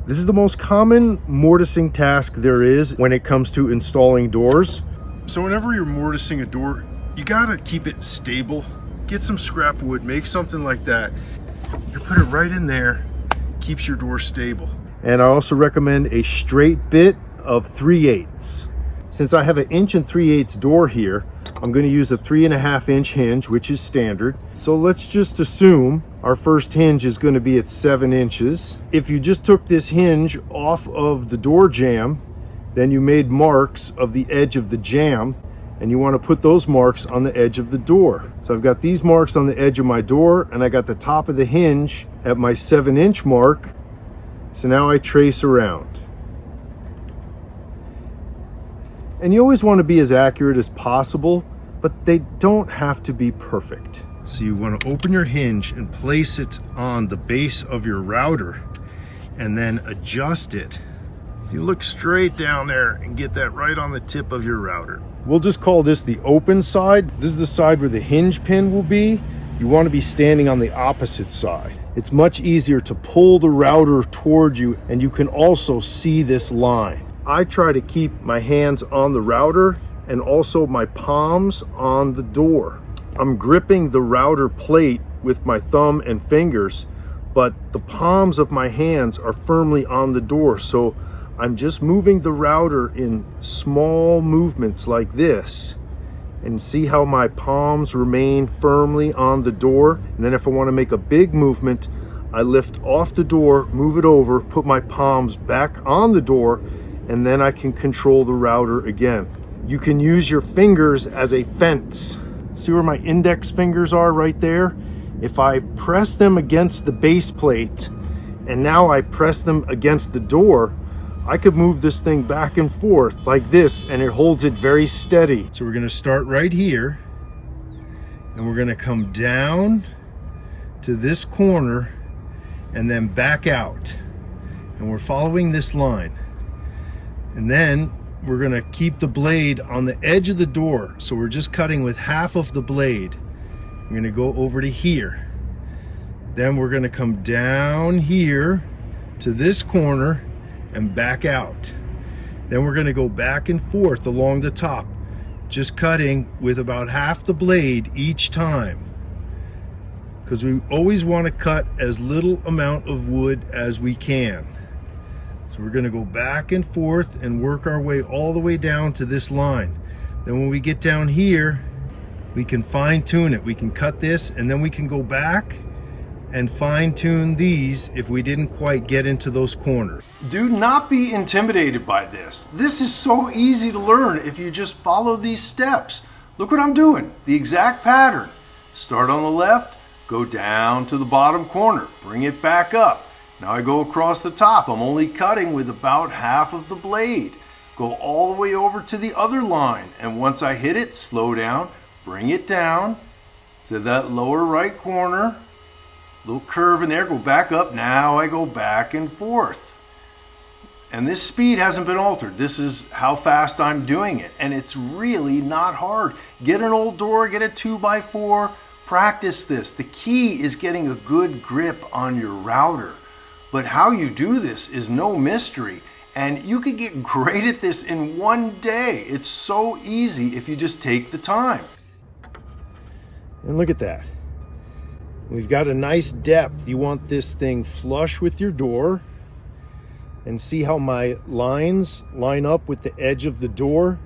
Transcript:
This is the most common mortising task there is when it comes to installing doors. So whenever you're mortising a door, you gotta keep it stable. Get some scrap wood, make something like that. You put it right in there, keeps your door stable. And I also recommend a straight bit of 3/8. Since I have an 1 3/8 door here, I'm going to use a 3.5 inch hinge, which is standard. So let's just assume our first hinge is going to be at 7 inches. If you just took this hinge off of the door jamb, then you made marks of the edge of the jamb, and you want to put those marks on the edge of the door. So I've got these marks on the edge of my door, and I got the top of the hinge at my 7-inch mark. So now I trace around. And you always want to be as accurate as possible, but they don't have to be perfect. So you want to open your hinge and place it on the base of your router and then adjust it. So you look straight down there and get that right on the tip of your router. We'll just call this the open side. This is the side where the hinge pin will be. You want to be standing on the opposite side. It's much easier to pull the router toward you, and you can also see this line. I try to keep my hands on the router and also my palms on the door. I'm gripping the router plate with my thumb and fingers, but the palms of my hands are firmly on the door. So I'm just moving the router in small movements like this, and see how my palms remain firmly on the door. And then if I want to make a big movement, I lift off the door, move it over, put my palms back on the door, and then I can control the router again. You can use your fingers as a fence. See where my index fingers are right there? If I press them against the base plate and now I press them against the door, I could move this thing back and forth like this, and it holds it very steady. So we're gonna start right here, and we're gonna come down to this corner and then back out. And we're following this line. And then we're gonna keep the blade on the edge of the door. So we're just cutting with half of the blade. I'm gonna go over to here. Then we're gonna come down here to this corner and back out. Then we're gonna go back and forth along the top, just cutting with about half the blade each time, because we always want to cut as little amount of wood as we can. So we're gonna go back and forth and work our way all the way down to this line. Then when we get down here, we can fine tune it. We can cut this, and then we can go back and fine tune these if we didn't quite get into those corners. Do not be intimidated by this. This is so easy to learn if you just follow these steps. Look what I'm doing, the exact pattern. Start on the left, go down to the bottom corner, bring it back up. Now I go across the top. I'm only cutting with about half of the blade. Go all the way over to the other line, and once I hit it, slow down, bring it down to that lower right corner. Little curve in there, go back up. Now I go back and forth. And this speed hasn't been altered. This is how fast I'm doing it. And it's really not hard. Get an old door, get a 2x4, practice this. The key is getting a good grip on your router. But how you do this is no mystery. And you could get great at this in one day. It's so easy if you just take the time. And look at that. We've got a nice depth. You want this thing flush with your door, and see how my lines line up with the edge of the door.